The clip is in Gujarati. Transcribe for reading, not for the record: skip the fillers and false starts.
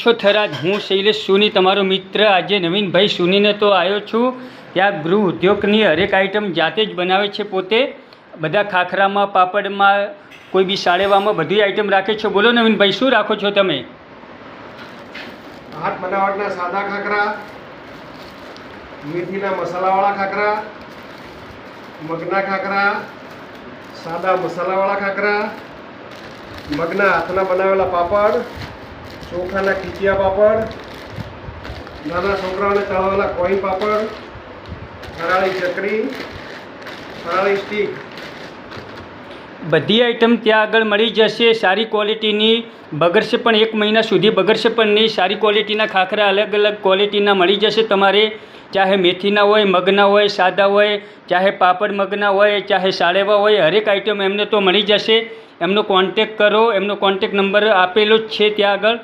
છો થરાદ? હું શૈલેષ સોની, તમારો મિત્ર। આજે નવીનભાઈ સોનીને તો આવ્યો છું। ત્યાં ગૃહ ઉદ્યોગની હરેક આઈટમ જાતે જ બનાવે છે પોતે। બધા ખાખરામાં, પાપડમાં, કોઈ બી સાળેવામાં બધી આઈટમ રાખે છે। બોલો નવીનભાઈ, શું રાખો છો તમે? હાથ બનાવટના સાદા ખાખરા, મેથીના મસાલાવાળા ખાખરા, મગના ખાખરા, સાદા મસાલાવાળા ખાખરા, મગના હાથના બનાવેલા પાપડ, ચોખાના ખીચિયા પાપડ, નાના છોકરાઓને તળાવેલા કોઈન પાપડ, ફરાળી ચકરી, ફરાળી સ્ટીક। બધી આઈટમ ત્યાં આગળ મળી જશે। સારી ક્વોલિટીની, બગડશે પણ 1 મહિના સુધી બગડશે પણ નહીં। સારી ક્વોલિટીના ખાખરા અલગ અલગ ક્વોલિટીના મળી જશે તમારે। ચાહે મેથીના હોય, મગના હોય, સાદા હોય, ચાહે પાપડ મગના હોય, ચાહે સાળેવા હોય, હરેક આઈટમ એમને તો મળી જશે। એમનો કોન્ટેક કરો, એમનો કોન્ટેક નંબર આપેલો જ છે ત્યાં આગળ।